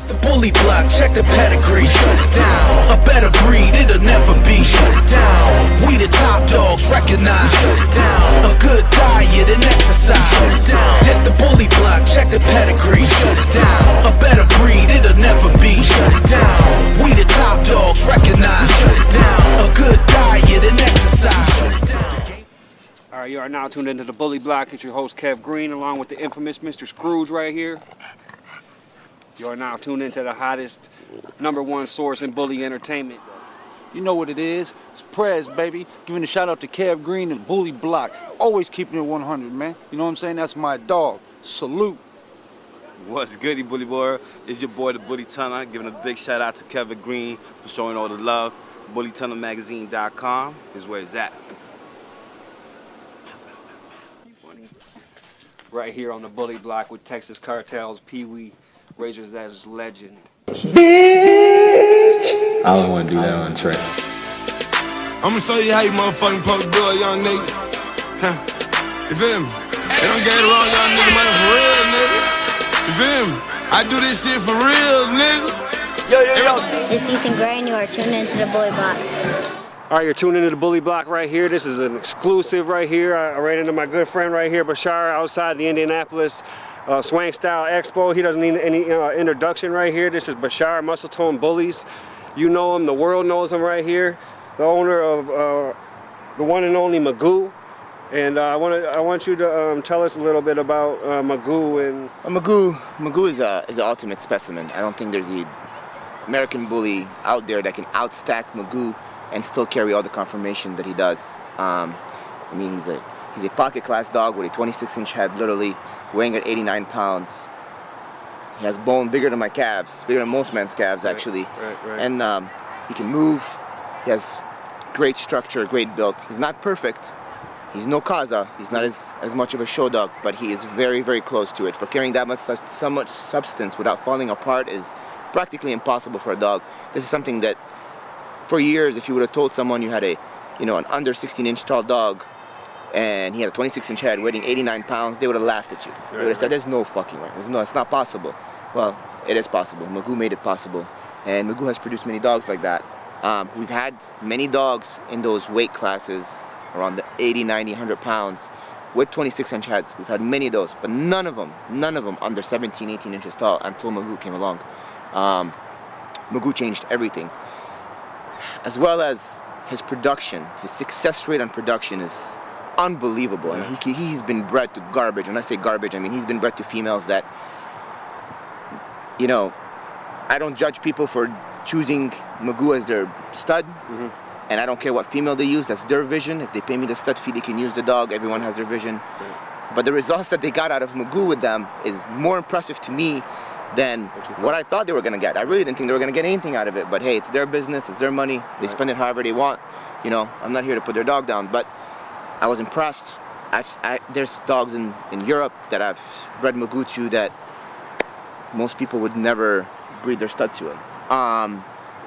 Just the bully block, check the pedigree. Shut it down. A better breed, it'll never be. Shut it down. We the top dogs, recognize. Shut it down. A good diet and exercise. Shut it down. Just the bully block, check the pedigree. Shut it down. A better breed, it'll never be. Shut it down. We the top dogs, recognize. Shut it down. A good diet and exercise. Shut it down. All right, you are now tuned into the Bully Block. It's your host, Kev Green, along with the infamous Mr. Scrooge right here. You are now tuned into the hottest #1 source in bully entertainment. You know what it is. It's Prez, baby. Giving a shout out to Kev Green and Bully Block. Always keeping it 100, man. You know what I'm saying? That's my dog. Salute. What's goody, Bully Boy? It's your boy, the Bully Tunnel. Giving a big shout out to Kevin Green for showing all the love. BullyTunnelMagazine.com is where it's at. Right here on the Bully Block with Texas Cartel's Pee Wee, Razor's Edge legend. Bitch! I don't want to do that on track. I'ma show you how you motherfucking supposed to do it, young nigga. Huh. You feel me? They don't get it wrong, young nigga, money for real, nigga. You feel me? I do this shit for real, nigga. Yo. This is Ethan Gray, and you are tuned into the Bully Block. All right, you're tuned into the Bully Block right here. This is an exclusive right here. I ran into my good friend right here, Bashar, outside the Indianapolis Swang Style Expo. He doesn't need any introduction right here. This is Bashar, MUSCLETONE Bullies. You know him, the world knows him right here. The owner of the one and only MAGOO. And I want you to tell us a little bit about MAGOO. And MAGOO is an ultimate specimen. I don't think there's an American bully out there that can outstack MAGOO and still carry all the conformation that he does. I mean, he's a pocket class dog with a 26-inch head, literally weighing at 89 pounds. He has bone bigger than my calves, bigger than most men's calves, actually. Right. And he can move. He has great structure, great build. He's not perfect. He's no Kaza. He's not as much of a show dog, but he is very, very close to it. For carrying that much, so much substance without falling apart is practically impossible for a dog. This is something that, for years, if you would have told someone you had an under 16-inch tall dog and he had a 26-inch head weighing 89 pounds, they would have laughed at you. They would have said, there's no fucking way. It's not possible. Well, it is possible. MAGOO made it possible. And MAGOO has produced many dogs like that. We've had many dogs in those weight classes, around the 80, 90, 100 pounds, with 26-inch heads. We've had many of those, but none of them under 17, 18 inches tall until MAGOO came along. MAGOO changed everything. As well as his production, his success rate on production is unbelievable. Yeah. And he's been bred to garbage. When I say garbage, I mean he's been bred to females that, I don't judge people for choosing MAGOO as their stud. Mm-hmm. And I don't care what female they use, that's their vision. If they pay me the stud fee, they can use the dog. Everyone has their vision. Right. But the results that they got out of MAGOO with them is more impressive to me than what I thought they were going to get. I really didn't think they were going to get anything out of it, but hey, it's their business, it's their money, they spend it however they want. I'm not here to put their dog down, but I was impressed. There's dogs in Europe that I've bred MAGOO to that most people would never breed their stud to it.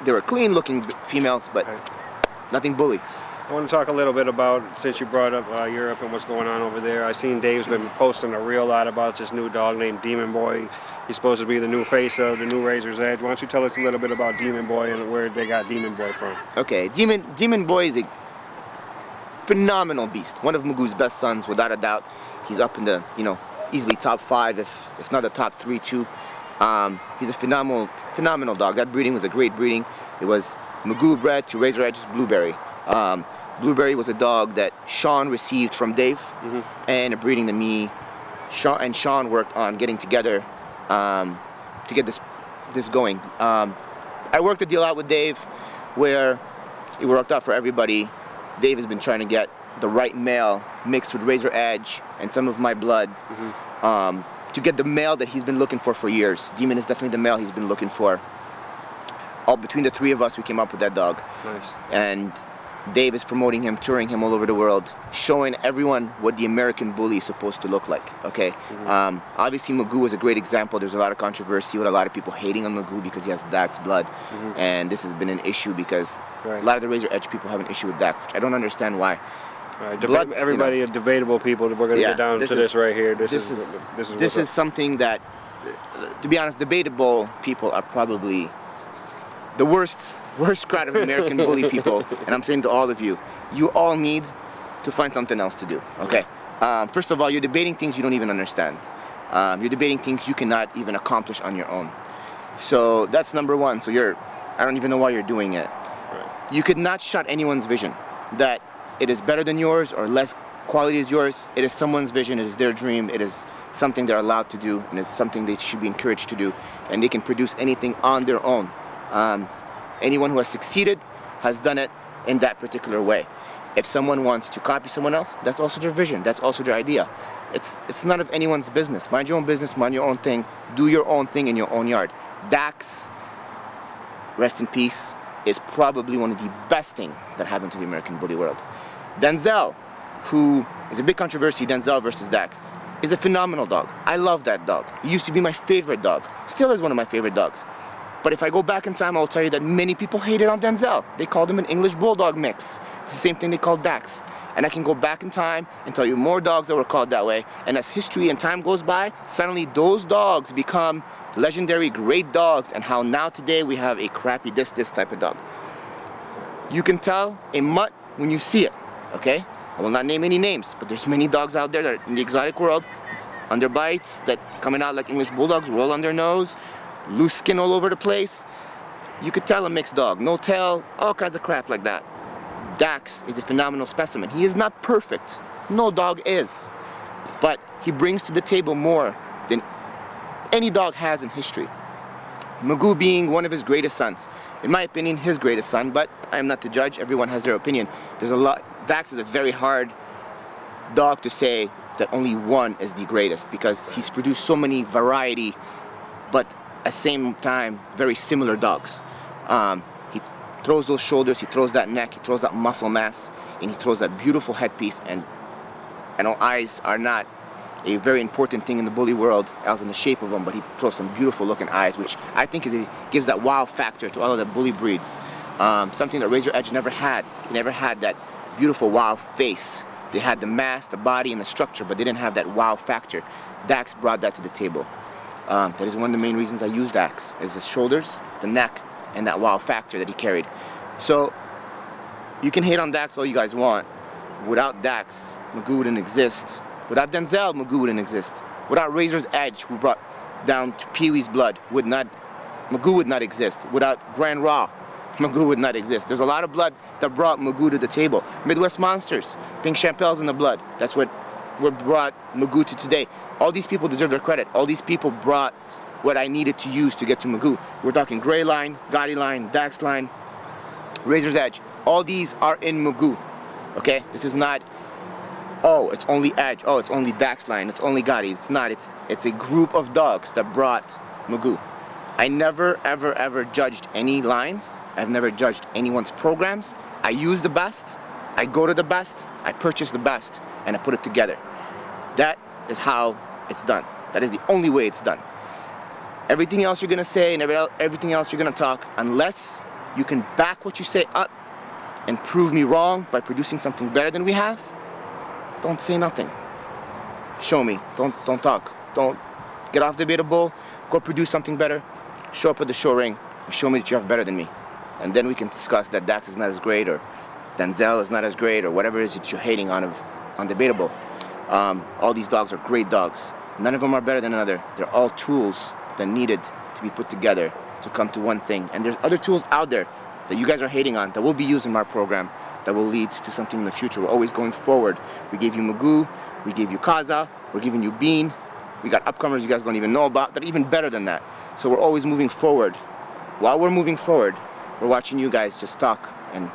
They were clean looking females, but nothing bully. I want to talk a little bit about, since you brought up Europe and what's going on over there. I seen Dave's been posting a real lot about this new dog named Demon Boy. He's supposed to be the new face of the new Razor's Edge. Why don't you tell us a little bit about Demon Boy and where they got Demon Boy from? Okay, Demon Boy is a phenomenal beast. One of MAGOO's best sons, without a doubt. He's up in the, easily top 5, if not the top 3 too. He's a phenomenal dog. That breeding was a great breeding. It was MAGOO bred to Razor Edge's Blueberry. Blueberry was a dog that Sean received from Dave, and a breeding that me, Sean worked on getting together to get this going. I worked a deal out with Dave where it worked out for everybody. Dave has been trying to get the right male mixed with Razor Edge and some of my blood to get the male that he's been looking for years. Demon is definitely the male he's been looking for. All between the 3 of us, we came up with that dog. Nice. And Dave is promoting him, touring him all over the world, showing everyone what the American bully is supposed to look like, okay? Obviously, MAGOO is a great example. There's a lot of controversy with a lot of people hating on MAGOO because he has Dak's blood. And this has been an issue because a lot of the Razor Edge people have an issue with Dak, which I don't understand why. Blood, everybody are debatable people. We're going to get down to this right here. This is something that to be honest, debatable people are probably the worst crowd of American bully people. And I'm saying to all of you, you all need to find something else to do, okay? First of all, you're debating things you don't even understand. You're debating things you cannot even accomplish on your own. So that's number one. So I don't even know why you're doing it. Right. You could not shut anyone's vision that it is better than yours or less quality is yours. It is someone's vision, it is their dream, it is something they're allowed to do, and it's something they should be encouraged to do, and they can produce anything on their own. Anyone who has succeeded has done it in that particular way. If someone wants to copy someone else, that's also their vision, that's also their idea. It's none of anyone's business. Mind your own business, mind your own thing, do your own thing in your own yard. Dax, rest in peace, is probably one of the best things that happened to the American bully world. Denzel, who is a big controversy, Denzel versus Dax, is a phenomenal dog. I love that dog. He used to be my favorite dog. Still is one of my favorite dogs. But if I go back in time, I'll tell you that many people hated on Denzel. They called him an English Bulldog mix. It's the same thing they called Dax. And I can go back in time and tell you more dogs that were called that way. And as history and time goes by, suddenly those dogs become legendary, great dogs, and how now today we have a crappy this type of dog. You can tell a mutt when you see it, okay? I will not name any names, but there's many dogs out there that are in the exotic world, underbites, that coming out like English Bulldogs, roll on their nose, loose skin all over the place. You could tell a mixed dog, no tail, all kinds of crap like that. Dax is a phenomenal specimen. He is not perfect, no dog is, but he brings to the table more than any dog has in history. MAGOO being one of his greatest sons. In my opinion, his greatest son, but I am not the judge, everyone has their opinion. There's a lot, Dax is a very hard dog to say that only one is the greatest because he's produced so many variety, but at the same time, very similar dogs. He throws those shoulders, he throws that neck, he throws that muscle mass, and he throws that beautiful headpiece, and I know eyes are not a very important thing in the bully world, as in the shape of them, but he throws some beautiful looking eyes, which I think gives that wow factor to all of the bully breeds. Something that Razor Edge never had. He never had that beautiful wow face. They had the mass, the body, and the structure, but they didn't have that wow factor. Dax brought that to the table. That is one of the main reasons I use Dax, is his shoulders, the neck, and that wow factor that he carried. So, you can hate on Dax all you guys want. Without Dax, MAGOO wouldn't exist. Without Denzel, MAGOO wouldn't exist. Without Razor's Edge, who brought down to Pee-wee's blood, MAGOO would not exist. Without Grand Raw, MAGOO would not exist. There's a lot of blood that brought MAGOO to the table. Midwest Monsters, Pink Champelle's in the blood. That's what brought MAGOO to today. All these people deserve their credit. All these people brought what I needed to use to get to MAGOO. We're talking Gray Line, Gotti Line, Dax Line, Razor's Edge. All these are in MAGOO, okay? This is not, oh, it's only Edge, oh, it's only Dax Line, it's only Gotti. It's not, it's a group of dogs that brought MAGOO. I never, ever, ever judged any lines. I've never judged anyone's programs. I use the best, I go to the best, I purchase the best, and I put it together. That is how it's done. That is the only way it's done. Everything else you're gonna say and everything else you're gonna talk, unless you can back what you say up and prove me wrong by producing something better than we have, don't say nothing. Show me, don't talk. Don't get off debatable, go produce something better, show up at the show ring, and show me that you have better than me. And then we can discuss that Dax is not as great, or Denzel is not as great, or whatever it is that you're hating on debatable. All these dogs are great dogs. None of them are better than another. They're all tools that needed to be put together to come to one thing. And there's other tools out there that you guys are hating on that will be used in our program that will lead to something in the future. We're always going forward. We gave you MAGOO, we gave you Kaza, we're giving you Bean. We got upcomers you guys don't even know about that are even better than that. So we're always moving forward. While we're moving forward, we're watching you guys just talk and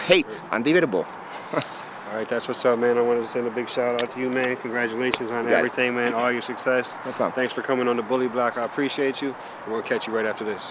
hate on debatable. All right, that's what's up, man. I wanted to send a big shout out to you, man. Congratulations on everything, man. All your success. No problem. Thanks for coming on the Bully Block. I appreciate you. And we'll catch you right after this.